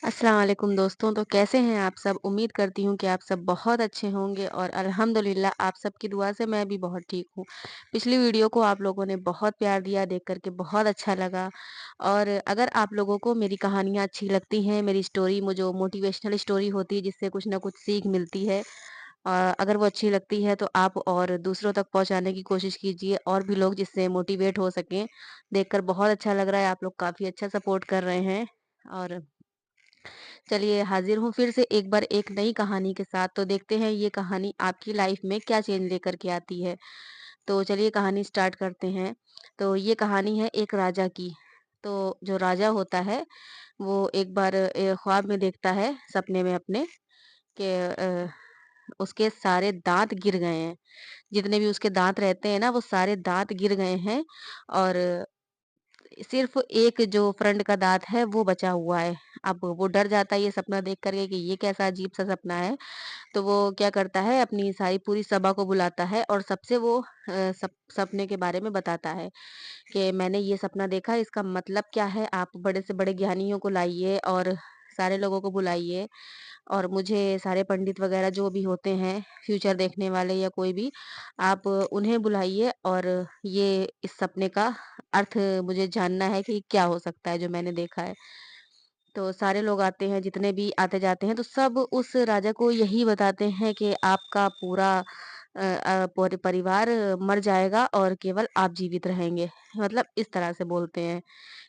अस्सलाम वालेकुम दोस्तों। तो कैसे हैं आप सब? उम्मीद करती हूँ कि आप सब बहुत अच्छे होंगे और अल्हम्दुलिल्लाह आप सबकी दुआ से मैं भी बहुत ठीक हूँ। पिछली वीडियो को आप लोगों ने बहुत प्यार दिया, देख कर के बहुत अच्छा लगा। और अगर आप लोगों को मेरी कहानियाँ अच्छी लगती हैं, मेरी स्टोरी जो मोटिवेशनल स्टोरी होती है जिससे कुछ ना कुछ सीख मिलती है, अगर वो अच्छी लगती है तो आप और दूसरों तक पहुँचाने की कोशिश कीजिए और भी लोग जिससे मोटिवेट हो सकें। देखकर बहुत अच्छा लग रहा है, आप लोग काफ़ी अच्छा सपोर्ट कर रहे हैं। और चलिए हाजिर हूँ फिर से एक बार एक नई कहानी के साथ। तो देखते हैं ये कहानी आपकी लाइफ में क्या चेंज लेकर के आती है। तो चलिए कहानी स्टार्ट करते हैं। तो ये कहानी है एक राजा की। तो जो राजा होता है वो एक बार ख्वाब में देखता है सपने में अपने कि उसके सारे दांत गिर गए हैं। जितने भी उसके दांत रहते हैं ना वो सारे दांत गिर गए हैं। और सिर्फ़ एक जो फ्रंट का दाँत है वो बचा हुआ है। अब वो डर जाता है ये सपना देख कर के कि ये कैसा अजीब-सा सपना है। तो वो क्या करता है अपनी सारी पूरी सभा को बुलाता है और सबसे वो सपने के बारे में बताता है कि मैंने ये सपना देखा, इसका मतलब क्या है? आप बड़े से बड़े ज्ञानियों को लाइए और सारे लोगों को बुलाइए और मुझे सारे पंडित वगैरह जो भी होते हैं, फ्यूचर देखने वाले या कोई भी, आप उन्हें बुलाइए और ये इस सपने का अर्थ मुझे जानना है कि क्या हो सकता है जो मैंने देखा है। तो सारे लोग आते हैं, जितने भी आते-जाते हैं, तो सब उस राजा को यही बताते हैं कि आपका पूरा परिवार मर जाएगा और केवल आप जीवित रहेंगे। मतलब इस तरह से बोलते हैं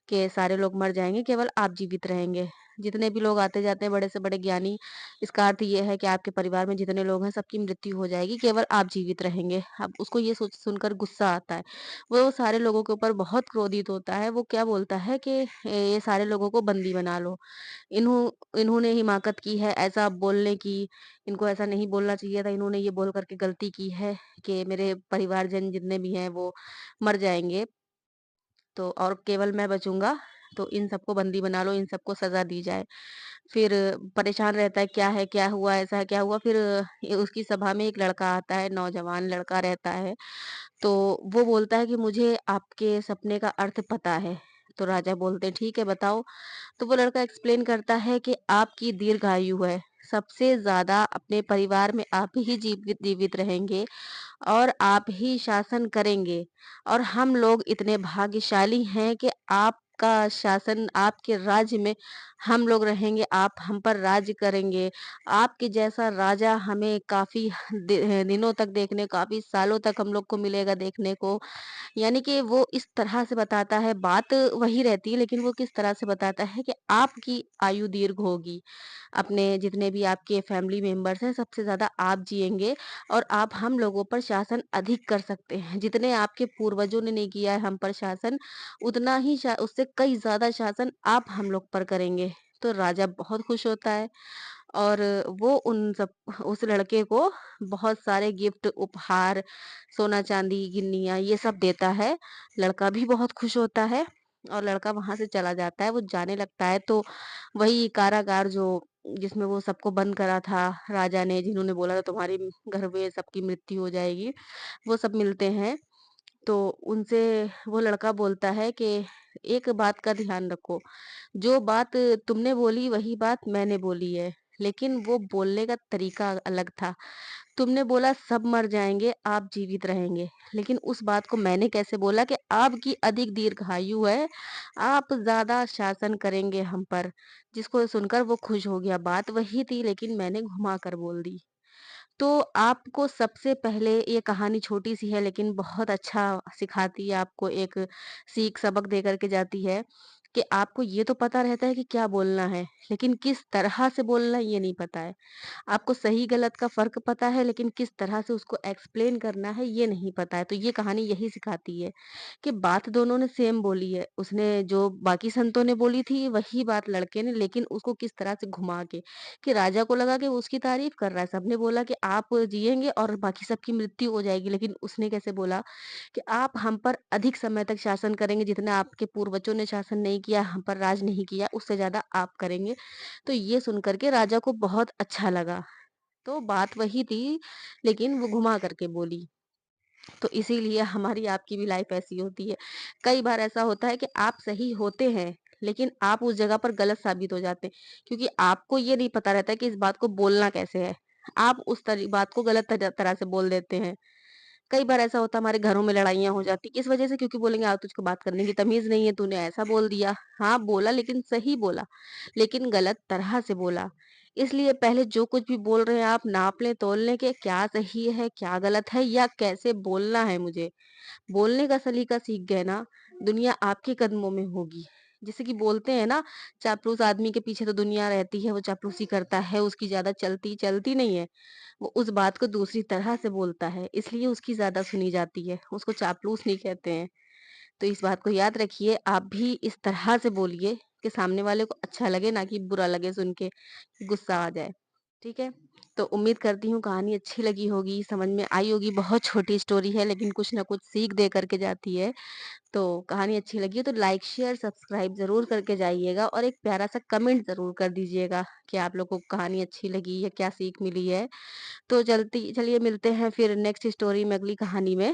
कि सारे लोग मर जाएँगे, केवल आप जीवित रहेंगे। जितने भी लोग आते-जाते हैं, बड़े से बड़े ज्ञानी, इसका अर्थ ये है कि आपके परिवार में जितने लोग हैं, सबकी मृत्यु हो जाएगी, केवल आप जीवित रहेंगे। अब उसको ये सोच सुनकर गुस्सा आता है। वो सारे लोगों के ऊपर बहुत क्रोधित होता है। वो क्या बोलता है कि ये सारे लोगों को बंदी बना लो। इन्होंने हिमाकत की है ऐसा बोलने की, इनको ऐसा नहीं बोलना चाहिए था, इन्होंने ये बोल कर के गलती की है कि मेरे परिवारजन जितने भी हैं वो मर जाएँगे। तो और केवल मैं बचूँगा, तो इन सबको बंदी बना लो, इन सबको सज़ा दी जाए। फिर परेशान रहता है, क्या है, क्या हुआ, ऐसा है, क्या हुआ? फिर उसकी सभा में एक लड़का आता है, नौजवान लड़का रहता है, तो वो बोलता है कि मुझे आपके सपने का अर्थ पता है। तो राजा बोलते हैं, "ठीक है, बताओ।" तो वो लड़का एक्सप्लेन करता है कि आपकी दीर्घायु है, सबसे ज़्यादा अपने परिवार में आप ही जीवित जीवित रहेंगे और आप ही शासन करेंगे और हम लोग इतने भाग्यशाली हैं कि आपका शासन आपके राज्य में हम लोग रहेंगे, आप हम पर राज्य करेंगे। आपके जैसा राजा हमें काफ़ी दिनों तक देखने, काफ़ी सालों तक हम लोग को मिलेगा देखने को। यानी कि वो इस तरह से बताता है, बात वही रहती है लेकिन वो किस तरह से बताता है कि आपकी आयु दीर्घ होगी। अपने जितने भी आपके फैमिली मेंबर्स हैं सबसे ज़्यादा आप जिएँगे और आप हम लोगों पर शासन अधिक कर सकते हैं। जितने आपके पूर्वजों ने नहीं किया है हम पर शासन, उतना ही उससे कई ज़्यादा शासन आप हम लोग पर करेंगे। तो राजा बहुत खुश होता है और वो उन सब उस लड़के को बहुत सारे गिफ्ट, उपहार, सोना-चांदी, गिन्नियाँ ये सब देता है। लड़का भी बहुत खुश होता है और लड़का वहाँ से चला जाता है। वो जाने लगता है तो वही कारागार जो जिसमें वो सबको बंद करा था राजा ने, जिन्होंने बोला था तुम्हारे घर में सबकी मृत्यु हो जाएगी, वो सब मिलते हैं। तो उनसे वो लड़का बोलता है कि एक बात का ध्यान रखो, जो बात तुमने बोली वही बात मैंने बोली है, लेकिन वो बोलने का तरीका अलग था। तुमने बोला सब मर जाएँगे, आप जीवित रहेंगे, लेकिन उस बात को मैंने कैसे बोला कि आपकी अधिक दीर्घायु है, आप ज़्यादा शासन करेंगे हम पर। जिसको सुनकर वो खुश हो गया, बात वही थी लेकिन मैंने घुमा कर बोल दी। तो आपको सबसे पहले ये कहानी छोटी-सी है लेकिन बहुत अच्छा सिखाती है आपको एक सीख सबक दे कर के जाती है, कि आपको ये तो पता रहता है कि क्या बोलना है, लेकिन किस तरह से बोलना है ये नहीं पता है। आपको सही-गलत का फ़र्क पता है लेकिन किस तरह से उसको एक्सप्लेन करना है ये नहीं पता है। तो ये कहानी यही सिखाती है कि बात दोनों ने सेम बोली है। उसने जो बाकी संतों ने बोली थी वही बात लड़के ने, लेकिन उसको किस तरह से घुमा के कि राजा को लगा कि वो उसकी तारीफ़ कर रहा है। सबने बोला कि आप जिएँगे और बाकी सबकी मृत्यु हो जाएगी, लेकिन उसने कैसे बोला कि आप हम पर अधिक समय तक शासन करेंगे, जितना आपके पूर्वजों ने शासन नहीं किया, हम पर राज नहीं किया, उससे ज़्यादा आप करेंगे। तो ये सुन कर के राजा को बहुत अच्छा लगा। तो बात वही थी, लेकिन वो घुमा करके बोली। तो इसीलिए हमारी आपकी भी लाइफ ऐसी होती है। कई बार ऐसा होता है कि आप सही होते हैं, लेकिन आप उस जगह पर गलत साबित हो जाते हैं, क्योंकि आपको ये नहीं पता रहता है कि इस बात को बोलना कैसे है। आप उस बात को गलत तरह से बोल देते हैं। कई बार ऐसा होता है हमारे घरों में लड़ाइयाँ हो जाती, किस वजह से? क्योंकि बोलेंगे तुझको बात करने की तमीज़ नहीं है, तूने ऐसा बोल दिया। हाँ, बोला लेकिन सही बोला, लेकिन गलत तरह से बोला। इसलिए पहले जो कुछ भी बोल रहे हैं आप नाप लें, तौल लें कि क्या सही है, क्या गलत है या कैसे बोलना है मुझे। बोलने का सलीका सीख गए ना, दुनिया आपके कदमों में होगी। जैसे कि बोलते हैं ना, चापलूस आदमी के पीछे तो दुनिया रहती है, वो चापलूसी करता है, उसकी ज़्यादा चलती चलती नहीं है। वो उस बात को दूसरी तरह से बोलता है, इसलिए उसकी ज़्यादा सुनी जाती है, उसको चापलूस नहीं कहते हैं। तो इस बात को याद रखिए, आप भी इस तरह से बोलिए कि सामने वाले को अच्छा लगे, ना कि बुरा लगे सुन के, गुस्सा आ जाए। ठीक है? तो उम्मीद करती हूँ कहानी अच्छी लगी होगी, समझ में आई होगी। बहुत छोटी स्टोरी है लेकिन कुछ न कुछ सीख दे कर के जाती है। तो कहानी अच्छी लगी हो तो लाइक, शेयर, सब्सक्राइब ज़रूर करके जाइएगा और एक प्यारा-सा कमेंट ज़रूर कर दीजिएगा कि आप लोगों को कहानी अच्छी लगी या क्या सीख मिली है। तो चलिए मिलते हैं फिर नेक्स्ट स्टोरी में, अगली कहानी में।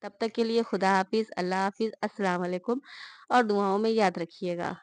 तब तक के लिए खुदा हाफ़िज़, अल्लाह हाफ़िज़, अस्सलाम वालेकुम और दुआओं में याद रखिएगा।